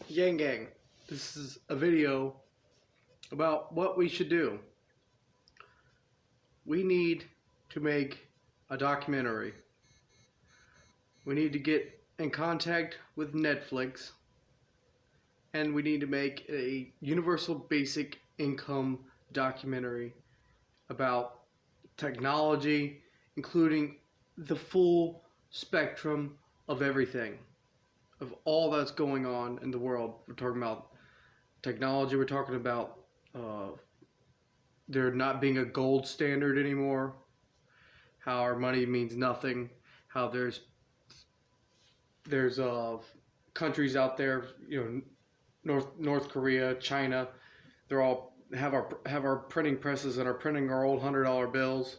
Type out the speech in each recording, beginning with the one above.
Yang Gang. This is a video about what we should do. We need to make a documentary. We need to get in contact with Netflix, and we need to make a universal basic income documentary about technology, including the full spectrum of everything, of all that's going on in the world. We're talking about technology, we're talking about there not being a gold standard anymore, how our money means nothing, how there's countries out there, North Korea, China, they're all have our printing presses and are printing our old $100 bills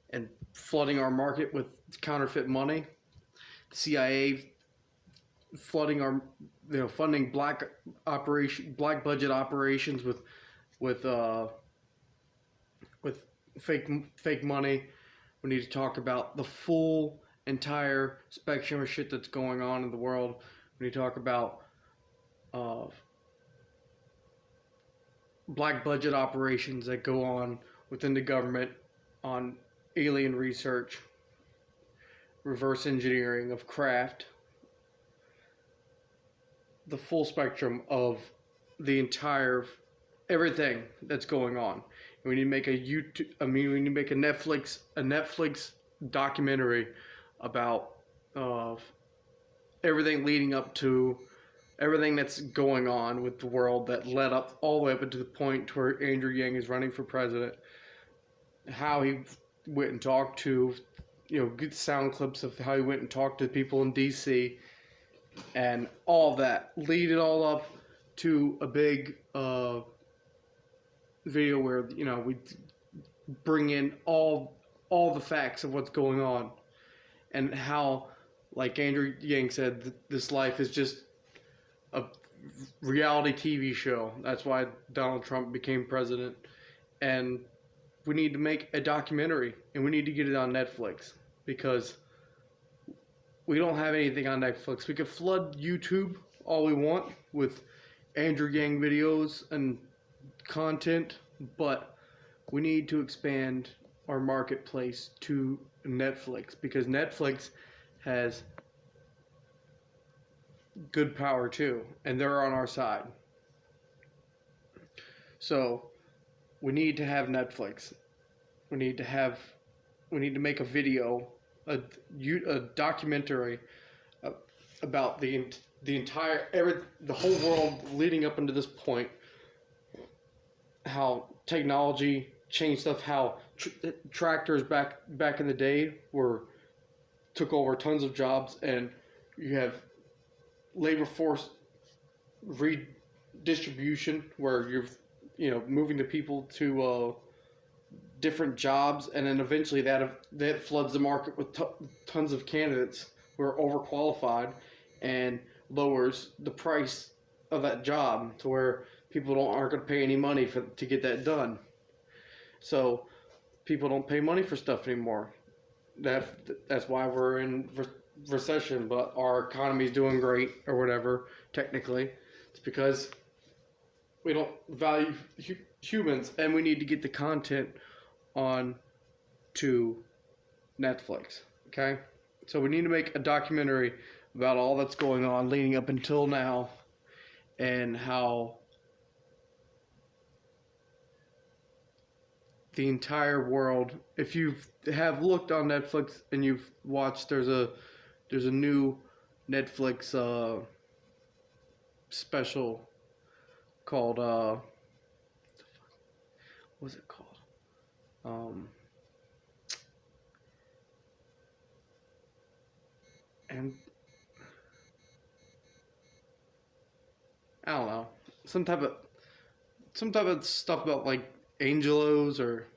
and flooding our market with counterfeit money. CIA flooding our, funding black budget operations with fake money. We need to talk about the full entire spectrum of shit that's going on in the world. We need to talk about black budget operations that go on within the government on alien research, reverse engineering of craft, the full spectrum of the entire everything that's going on. We need to make we need to make a Netflix documentary about everything leading up to everything that's going on with the world that led up all the way up to the point where Andrew Yang is running for president. How he went and talked to, good sound clips of how he went and talked to people in DC, and all that. Lead it all up to a big video where we bring in all the facts of what's going on, and how, like Andrew Yang said, this life is just a reality TV show. That's why Donald Trump became president. And we need to make a documentary, and we need to get it on Netflix, because we don't have anything on Netflix. We could flood YouTube all we want with Andrew Yang videos and content, but we need to expand our marketplace to Netflix, because Netflix has good power too, and they're on our side. So we need to have Netflix. We need to make a video, a documentary about the whole world leading up into this point. How technology changed stuff. How tractors back in the day took over tons of jobs, and you have labor force redistribution where you're moving the people to different jobs, and then eventually that floods the market with tons of candidates who are overqualified, and lowers the price of that job to where people aren't going to pay any money to get that done. So people don't pay money for stuff anymore. That's why we're in recession, but our economy is doing great, or whatever. Technically, it's because we don't value humans, and we need to get the content on to Netflix. Okay, so we need to make a documentary about all that's going on leading up until now, and how the entire world, if you have looked on Netflix and you've watched, there's a new Netflix special called what's it called? And I don't know, some type of stuff about like angelos or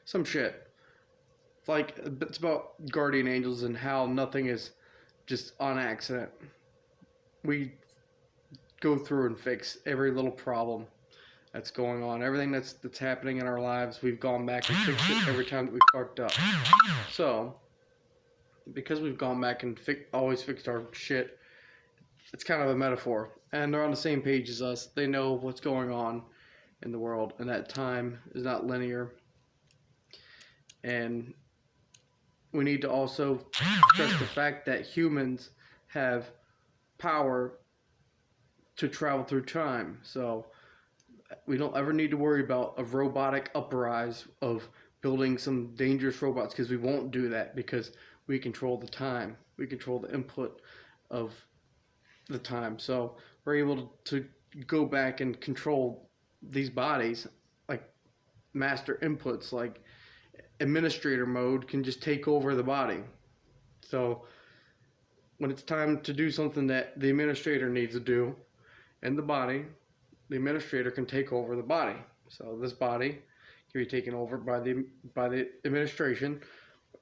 some shit. Like, it's about guardian angels and how nothing is just on accident. We go through and fix every little problem that's going on. Everything that's happening in our lives, we've gone back and fixed it every time that we fucked up. So, because we've gone back and always fixed our shit, it's kind of a metaphor, and they're on the same page as us. They know what's going on in the world, and that time is not linear. And we need to also stress the fact that humans have power to travel through time. So we don't ever need to worry about a robotic uprise of building some dangerous robots, because we won't do that, because we control the time. We control the input of the time. So we're able to go back and control these bodies, like master inputs, like administrator mode can just take over the body. So when it's time to do something that the administrator needs to do in the body, the administrator can take over the body. So this body can be taken over by the administration,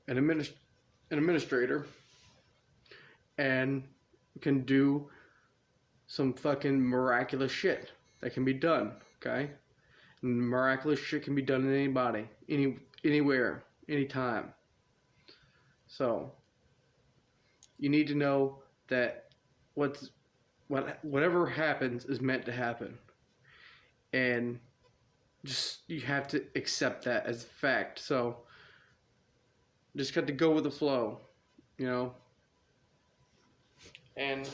an administrator, and can do some fucking miraculous shit that can be done. Okay, and miraculous shit can be done in anybody, anywhere, anytime. So you need to know that whatever happens is meant to happen, and just you have to accept that as fact. So just got to go with the flow, you know. And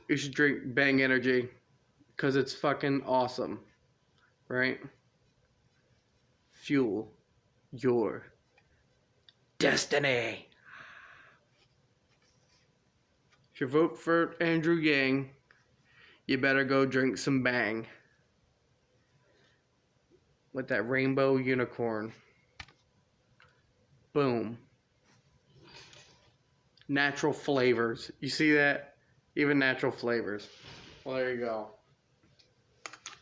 you should drink Bang Energy because it's fucking awesome, right? Fuel your destiny. If you vote for Andrew Yang, you better go drink some Bang with that rainbow unicorn. Boom. Natural flavors. You see that? Even natural flavors. Well, there you go.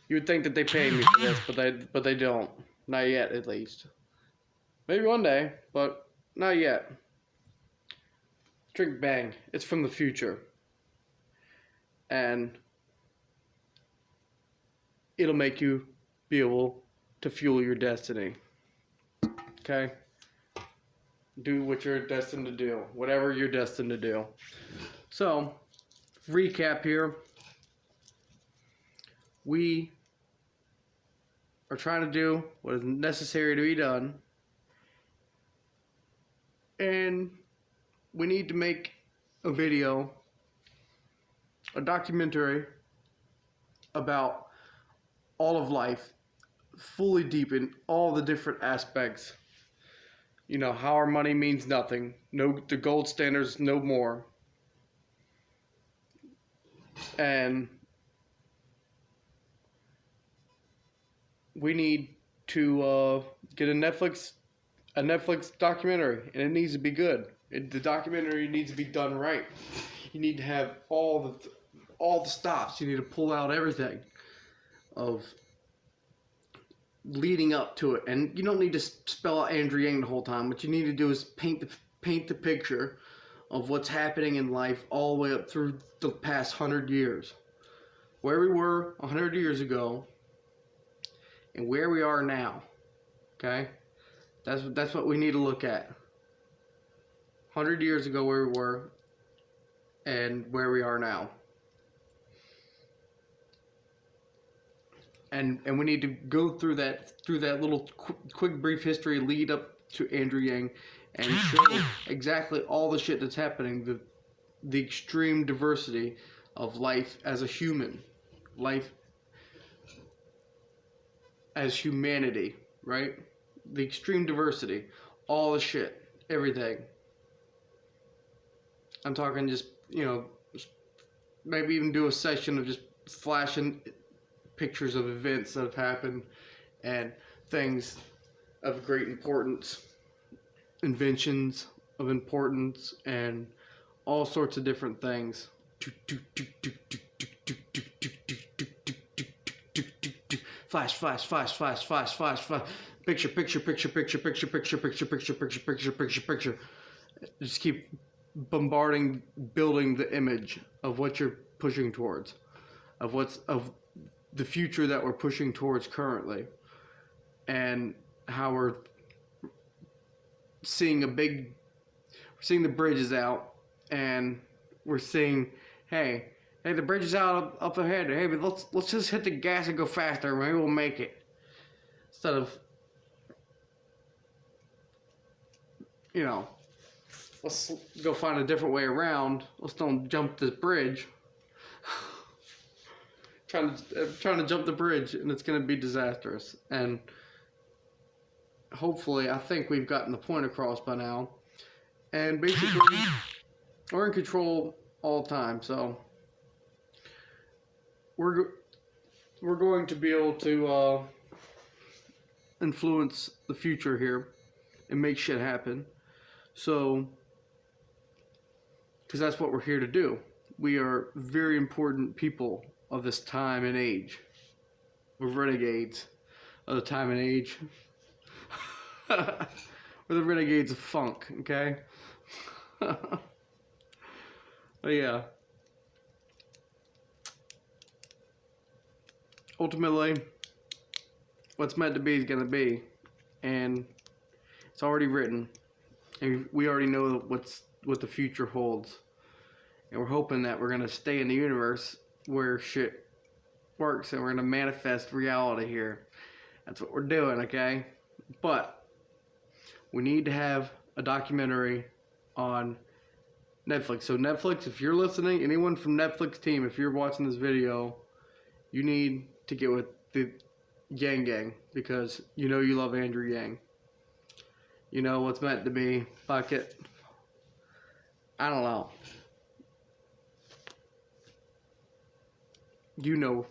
You would think that they pay me for this, but they don't. Not yet, at least. Maybe one day, but not yet. Drink Bang. It's from the future. And it'll make you be able to fuel your destiny. Okay? Do what you're destined to do. Whatever you're destined to do. So, recap here. We are trying to do what is necessary to be done. And we need to make a video, a documentary about all of life, fully deepen all the different aspects. You know, how our money means nothing. No, the gold standards no more. And we need to get a Netflix documentary, and it needs to be good. The documentary needs to be done right. You need to have all the stops. You need to pull out everything of leading up to it, and you don't need to spell out Andrew Yang the whole time. What you need to do is paint the picture of what's happening in life all the way up through the past 100 years, where we were 100 years ago, and where we are now. Okay, that's what we need to look at. 100 years ago, where we were, and where we are now. And we need to go through that little quick brief history lead up to Andrew Yang, and show exactly all the shit that's happening, the extreme diversity of life as a human, life as humanity, right? The extreme diversity, all the shit, everything. I'm talking just, you know, maybe even do a session of just flashing pictures of events that have happened and things of great importance, inventions of importance, and all sorts of different things. Flash, flash, flash, flash, flash, flash, flash. Picture, picture, picture, picture, picture, picture, picture, picture, picture, picture, picture, picture. Just keep bombarding, building the image of what you're pushing towards, of the future that we're pushing towards currently, and how we're seeing the bridges out, and we're seeing, hey, the bridge is out up ahead. Hey, but let's just hit the gas and go faster. Maybe we'll make it. Instead of, let's go find a different way around. Let's don't jump this bridge. trying to jump the bridge, and it's going to be disastrous. And hopefully, I think we've gotten the point across by now. And basically, we're in control all the time. So we're going to be able to influence the future here and make shit happen. So, because that's what we're here to do. We are very important people of this time and age. We're renegades of the time and age. We're the renegades of funk, okay? But yeah. Ultimately, what's meant to be is gonna be. And it's already written. And we already know what the future holds. And we're hoping that we're gonna stay in the universe where shit works and we're gonna manifest reality here. That's what we're doing, okay? But we need to have a documentary on Netflix. So Netflix, if you're listening, anyone from Netflix team, if you're watching this video, you need to get with the Yang Gang, because you know you love Andrew Yang. You know what's meant to be. Fuck it. I don't know. You know.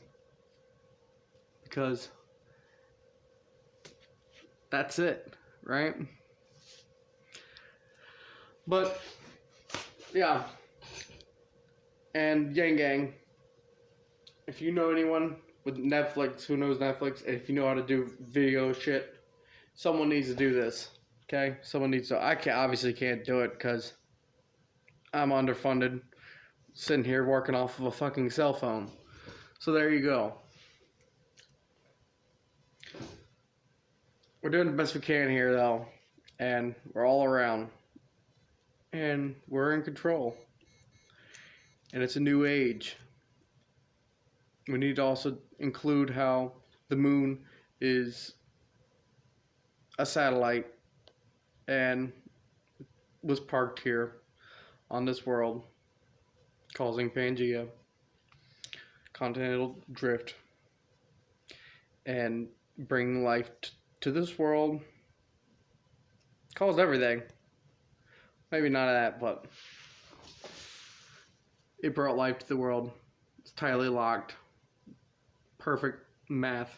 Because that's it, right? But yeah. And Yang Gang, if you know anyone with Netflix who knows Netflix, and if you know how to do video shit, someone needs to do this. Okay? Someone needs to. I obviously can't do it because I'm underfunded, sitting here working off of a fucking cell phone. So there you go. We're doing the best we can here, though, and we're all around, and we're in control, and it's a new age. We need to also include how the moon is a satellite and was parked here on this world, causing Pangea, continental drift, and bringing life to this world. Caused everything. Maybe not that, but it brought life to the world. It's tightly locked. Perfect math.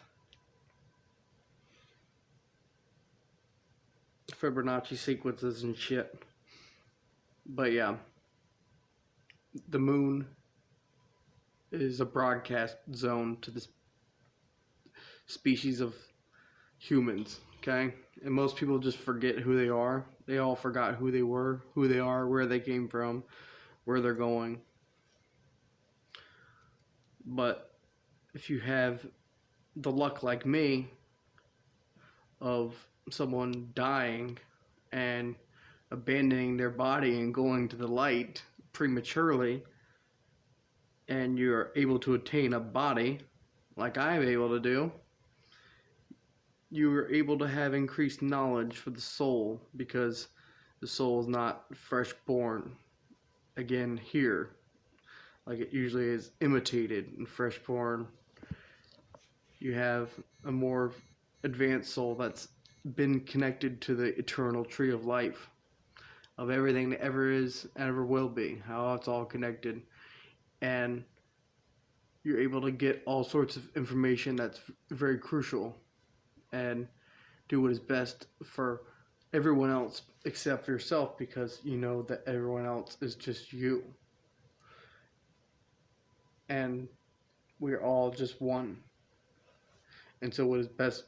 Fibonacci sequences and shit. But yeah, the moon is a broadcast zone to this species of humans, okay? And most people just forget who they are. They all forgot who they were, who they are, where they came from, where they're going. But if you have the luck like me of someone dying and abandoning their body and going to the light prematurely, and you're able to attain a body like I'm able to do, you are able to have increased knowledge for the soul, because the soul is not fresh born again here like it usually is imitated and fresh born. You have a more advanced soul that's been connected to the eternal tree of life, of everything that ever is and ever will be, how it's all connected. And you're able to get all sorts of information that's very crucial and do what is best for everyone else except for yourself, because you know that everyone else is just you. And we're all just one. And so what is best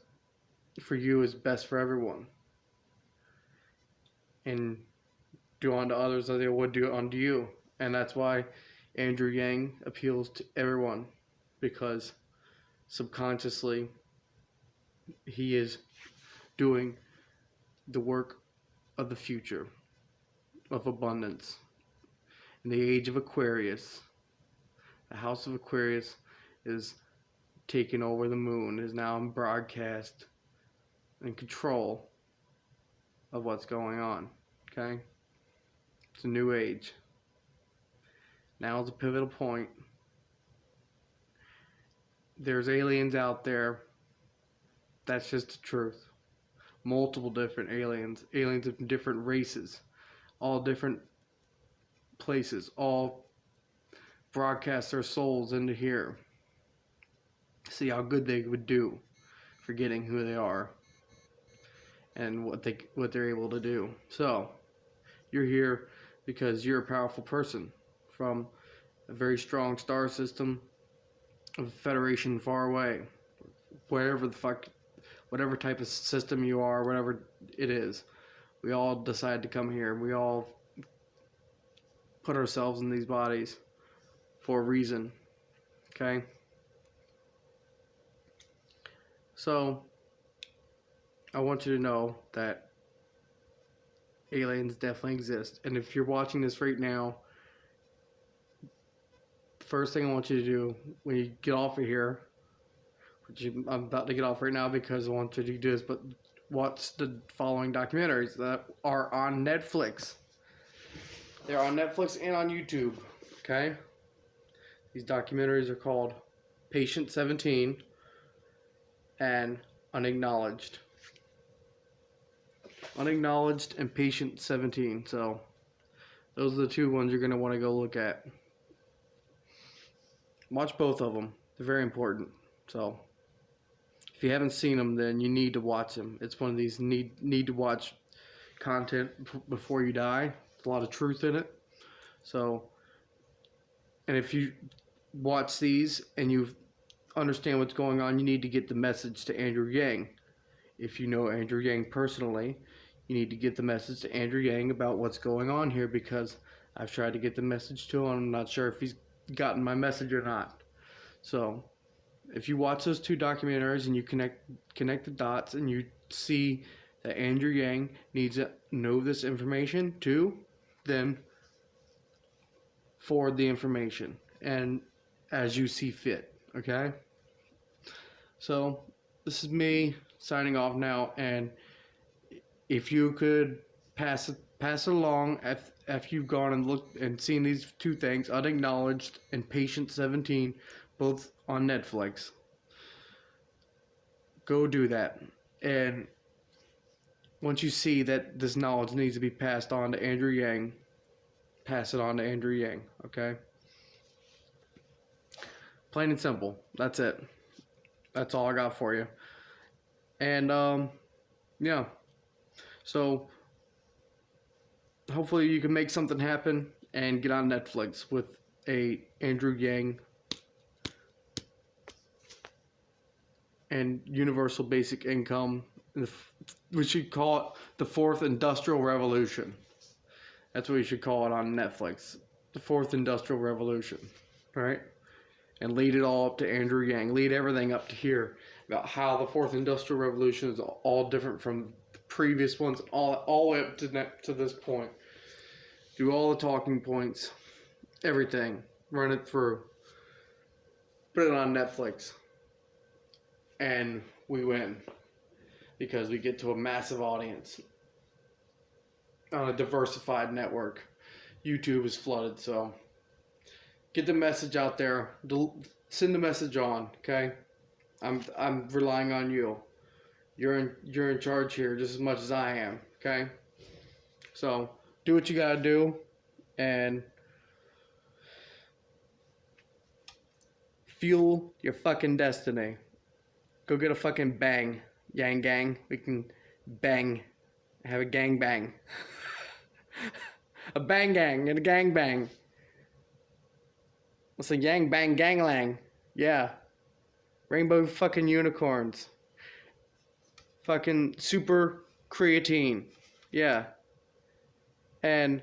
for you is best for everyone. And do unto others as they would do unto you. And that's why Andrew Yang appeals to everyone, because subconsciously he is doing the work of the future, of abundance. in the age of Aquarius. The House of Aquarius is taking over the moon, is now in broadcast and control of what's going on. Okay? It's a new age. Now is a pivotal point. There's aliens out there. That's just the truth. Multiple different aliens. Aliens of different races. All different places. All broadcast their souls into here. See how good they would do, forgetting who they are and what they're able to do. So, you're here because you're a powerful person from a very strong star system of a federation far away, wherever the fuck, whatever type of system you are, whatever it is. We all decide to come here. We all put ourselves in these bodies for a reason. Okay? So, I want you to know that aliens definitely exist. And if you're watching this right now, the first thing I want you to do when you get off of here, which I'm about to get off right now because I want you to do this, but watch the following documentaries that are on Netflix. They're on Netflix and on YouTube. Okay? These documentaries are called Patient 17 and Unacknowledged. Unacknowledged and Patient 17. So those are the two ones you're going to want to go look at. Watch both of them. They're very important. So if you haven't seen them, then you need to watch them. It's one of these need to watch content before you die. There's a lot of truth in it. So, and if you watch these and you understand what's going on, you need to get the message to Andrew Yang. If you know Andrew Yang personally, you need to get the message to Andrew Yang about what's going on here, because I've tried to get the message to him. I'm not sure if he's gotten my message or not. So, if you watch those two documentaries and you connect the dots and you see that Andrew Yang needs to know this information too, then forward the information and as you see fit. Okay? So, this is me signing off now, and if you could pass it along after you've gone and looked and seen these two things, Unacknowledged and Patient 17, both on Netflix. Go do that. And once you see that this knowledge needs to be passed on to Andrew Yang, pass it on to Andrew Yang, okay? Plain and simple. That's it. That's all I got for you. And, yeah. So, hopefully you can make something happen and get on Netflix with a Andrew Yang and universal basic income. We should call it the fourth industrial revolution. That's what we should call it on Netflix. The fourth industrial revolution. Right? And lead it all up to Andrew Yang. Lead everything up to here about how the fourth industrial revolution is all different from the previous ones, all the way up to this point. Do all the talking points, everything. Run it through. Put it on Netflix. And we win. Because we get to a massive audience. On a diversified network. YouTube is flooded, so get the message out there. Send the message on, okay? I'm relying on you. You're in charge here just as much as I am, okay? So do what you gotta do, and fuel your fucking destiny. Go get a fucking bang, Yang Gang. We can bang, have a gang bang. A bang gang and a gang bang. What's a yang bang ganglang? Yeah. Rainbow fucking unicorns. Fucking super creatine. Yeah. And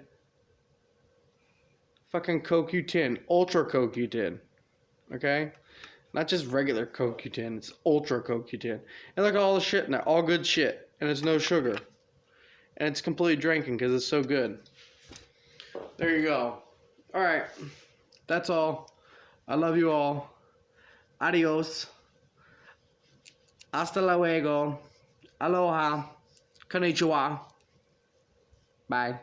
fucking CoQ10. Ultra CoQ10. Okay? Not just regular CoQ10. It's ultra CoQ10. And look at all the shit in there. All good shit. And it's no sugar. And it's completely drinking because it's so good. There you go. All right. That's all. I love you all. Adios. Hasta luego. Aloha. Konnichiwa. Bye.